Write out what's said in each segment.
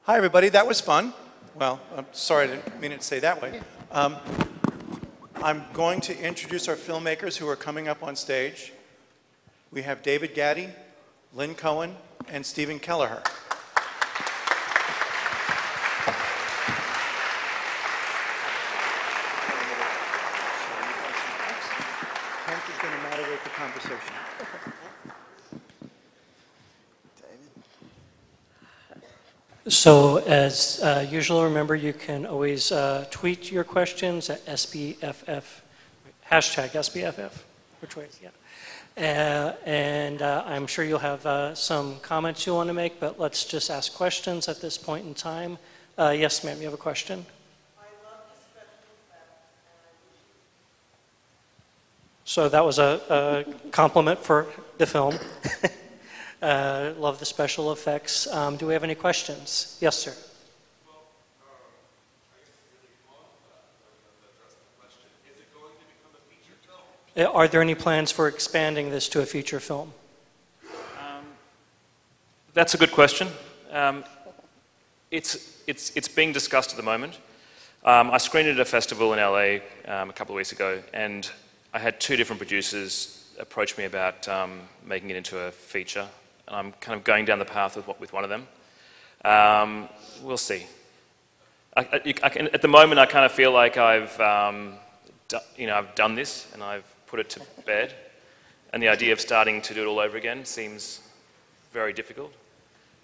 Hi, everybody. That was fun. Well, I'm sorry, I didn't mean it to say that way. I'm going to introduce our filmmakers who are coming up on stage. We have David Gaddy, Lynn Cohen, and Stephen Kelleher. Kent is going to moderate the conversation. So as usual, remember you can always tweet your questions at SBFF, hashtag SBFF, which way, yeah. And I'm sure you'll have some comments you want to make, but let's just ask questions at this point in time. Yes, ma'am, you have a question? I love the special effects. So that was a compliment for the film. Love the special effects. Do we have any questions? Yes, sir. Well, I guess it's really long address the question. Is it going to become a feature film? Are there any plans for expanding this to a feature film? That's a good question. It's being discussed at the moment. I screened it at a festival in LA a couple of weeks ago, and I had two different producers approach me about making it into a feature. I'm kind of going down the path with one of them. We'll see. At the moment, I kind of feel like I've done this and I've put it to bed, and the idea of starting to do it all over again seems very difficult.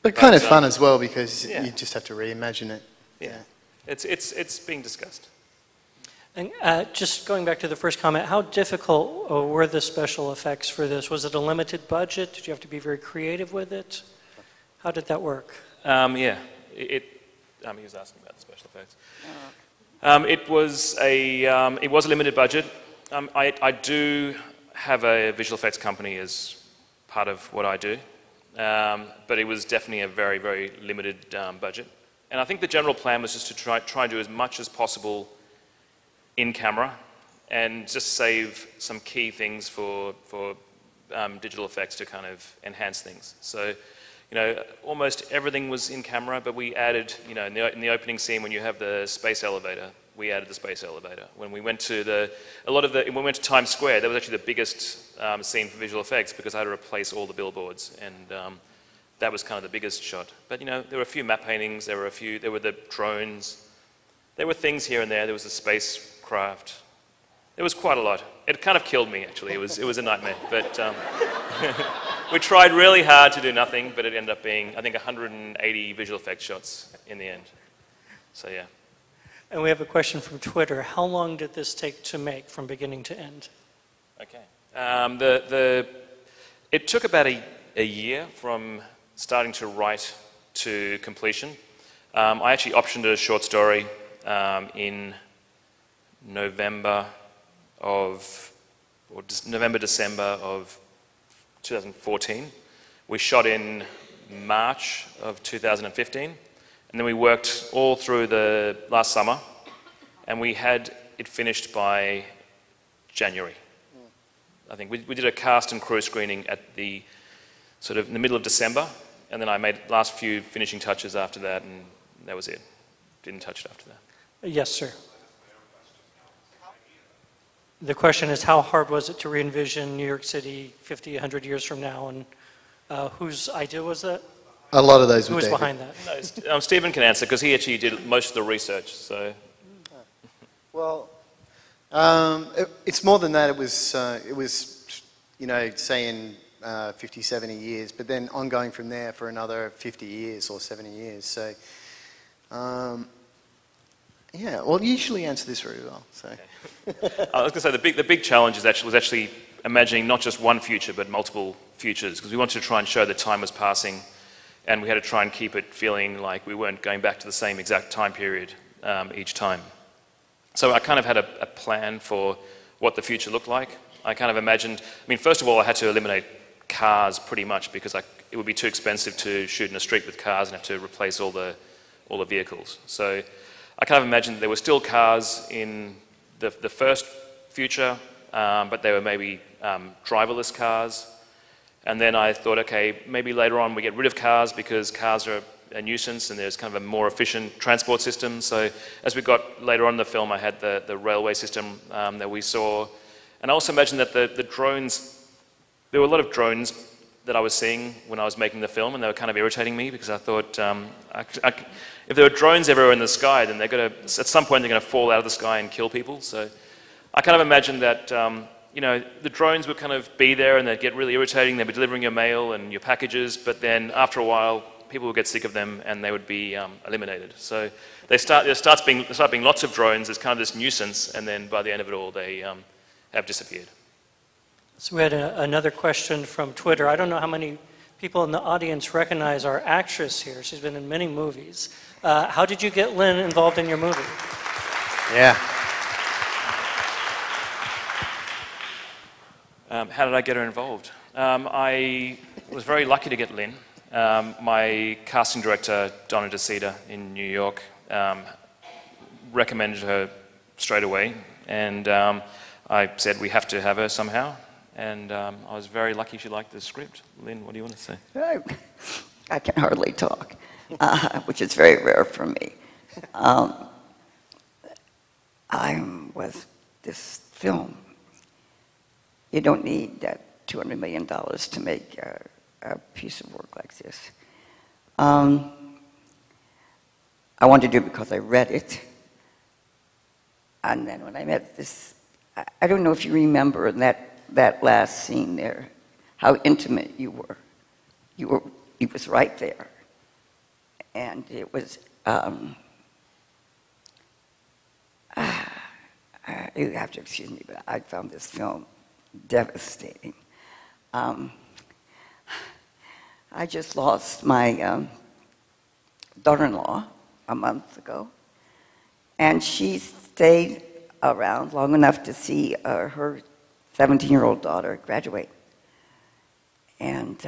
But kind of fun as well, because yeah. you just have to reimagine it. Yeah, it's being discussed. And just going back to the first comment, how difficult were the special effects for this? Was it a limited budget? Did you have to be very creative with it? How did that work? Yeah, he was asking about the special effects. It was a limited budget. I do have a visual effects company as part of what I do, but it was definitely a very, very limited budget. And I think the general plan was just to try and do as much as possible in camera and just save some key things for digital effects to kind of enhance things. So, almost everything was in camera, but we added, in the opening scene when you have the space elevator, we added the space elevator. When we went to when we went to Times Square, that was actually the biggest scene for visual effects because I had to replace all the billboards, and that was kind of the biggest shot. But there were a few map paintings, there were the drones, there were things here and there. There was a spacecraft. There was quite a lot. It kind of killed me, actually. It was a nightmare. But we tried really hard to do nothing, but it ended up being, I think, 180 visual effects shots in the end. So, yeah. And we have a question from Twitter. How long did this take to make from beginning to end? Okay. It took about a year from starting to write to completion. I actually optioned a short story in November, December of 2014. We shot in March of 2015, and then we worked all through the last summer, and we had it finished by January. I think we did a cast and crew screening at the sort of in the middle of December, and then I made last few finishing touches after that, and that was it. Didn't touch it after that. Yes, sir. The question is, how hard was it to re-envision New York City 50, 100 years from now, and whose idea was that? A lot of those who were was David. behind that? No, Stephen can answer because he actually did most of the research. So, well, it's more than that. It was say in 50, 70 years, but then ongoing from there for another 50 years or 70 years. So. Yeah, well, you usually answer this very well. So. Okay. I was going to say the big challenge was actually imagining not just one future but multiple futures, because we wanted to try and show that time was passing, and we had to try and keep it feeling like we weren't going back to the same exact time period each time. So I kind of had a plan for what the future looked like. I kind of imagined. First of all, I had to eliminate cars pretty much because it would be too expensive to shoot in a street with cars and have to replace all the vehicles. So I kind of imagined there were still cars in the first future, but they were maybe driverless cars. And then I thought, okay, maybe later on we get rid of cars because cars are a nuisance, and there's kind of a more efficient transport system. So as we got later on in the film, I had the railway system that we saw. And I also imagine that the drones, there were a lot of drones that I was seeing when I was making the film, and they were kind of irritating me because I thought, if there were drones everywhere in the sky, then at some point they're going to fall out of the sky and kill people. So I kind of imagined that, the drones would kind of be there and they'd get really irritating. They'd be delivering your mail and your packages, but then after a while, people would get sick of them and they would be eliminated. So there start being lots of drones. There's kind of this nuisance, and then by the end of it all, they have disappeared. So we had another question from Twitter. I don't know how many people in the audience recognize our actress here. She's been in many movies. How did you get Lynn involved in your movie? Yeah. How did I get her involved? I was very lucky to get Lynn. My casting director, Donna DeCida in New York, recommended her straight away, and I said we have to have her somehow. And I was very lucky she liked the script. Lynn, what do you want to say? I can hardly talk, which is very rare for me. With this film, you don't need that $200 million to make a piece of work like this. I wanted to do it because I read it. And then when I met this, I don't know if you remember that last scene there, how intimate you were. He was right there. And it was, you have to excuse me, but I found this film devastating. I just lost my daughter-in-law a month ago, and she stayed around long enough to see her 17-year-old daughter graduate. And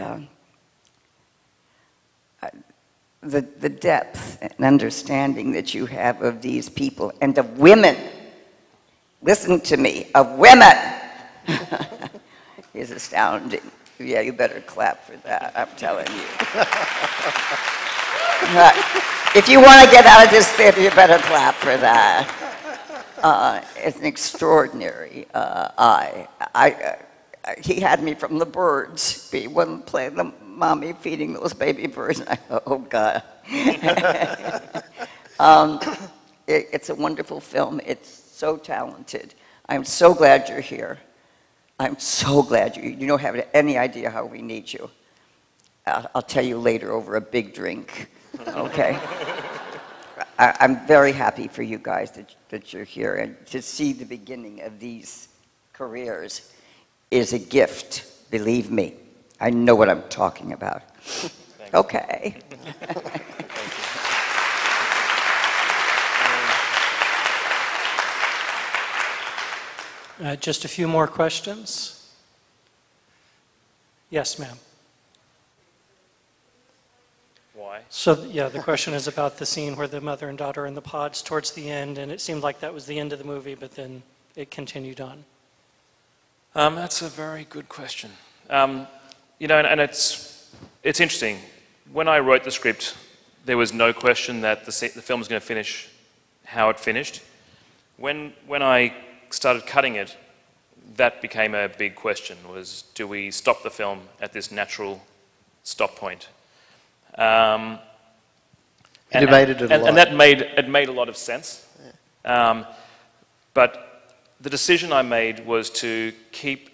the depth and understanding that you have of these people and of women, listen to me, of women, is astounding. Yeah, you better clap for that, I'm telling you. If you want to get out of this theater, you better clap for that. It's an extraordinary eye. He had me from the birds. He wouldn't play the mommy feeding those baby birds. And oh, God. It's a wonderful film. It's so talented. I'm so glad you're here. I'm so glad you don't have any idea how we need you. I'll tell you later over a big drink, okay? I'm very happy for you guys that you're here, and to see the beginning of these careers is a gift, believe me. I know what I'm talking about. Okay. Just a few more questions. Yes, ma'am. Why? So, yeah, the question is about the scene where the mother and daughter are in the pods towards the end, and it seemed like that was the end of the movie, but then it continued on. That's a very good question. And it's interesting. When I wrote the script, there was no question that the film was going to finish how it finished. When I started cutting it, that became a big question, was do we stop the film at this natural stop point? You debated it a lot. And that made a lot of sense. Yeah. But the decision I made was to keep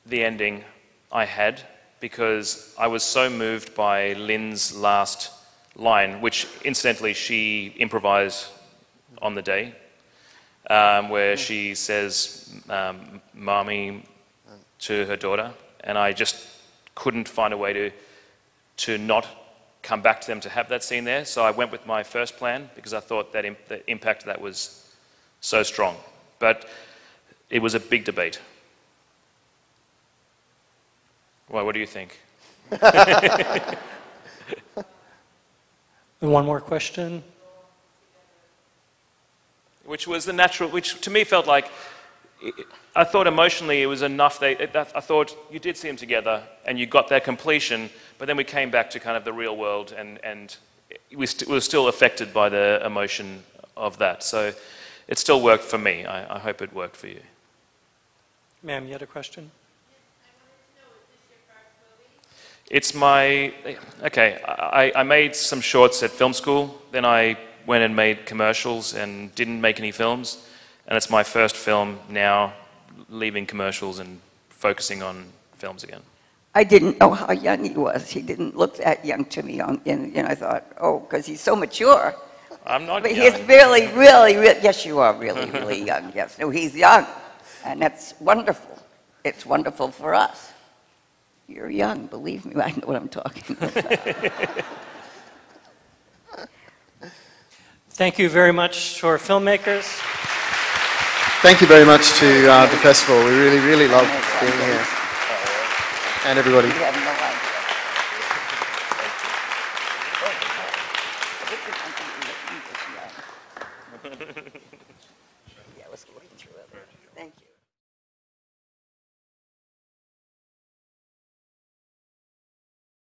the ending I had, because I was so moved by Lynn's last line, which incidentally she improvised on the day, where she says "mommy" to her daughter, and I just couldn't find a way to not come back to them to have that scene there. So I went with my first plan because I thought that the impact of that was so strong. But it was a big debate. Well, what do you think? One more question. Which was the natural, which to me felt like, I thought emotionally it was enough. I thought you did see them together and you got that completion, but then we came back to kind of the real world, and we were still affected by the emotion of that. So it still worked for me. I hope it worked for you. Ma'am, you had a question? It's my, okay, I made some shorts at film school, then I went and made commercials and didn't make any films, and it's my first film now, leaving commercials and focusing on films again. I didn't know how young he was. He didn't look that young to me, and I thought, oh, because he's so mature. I'm not But young. he's really, really, yes, you are really, really young, yes. No, he's young, and that's wonderful. It's wonderful for us. You're young, believe me, I know what I'm talking about. Thank you very much to our filmmakers. Thank you very much to the festival. We really, really love being here. And everybody. You have no idea. Yeah, I was going through it. Thank you.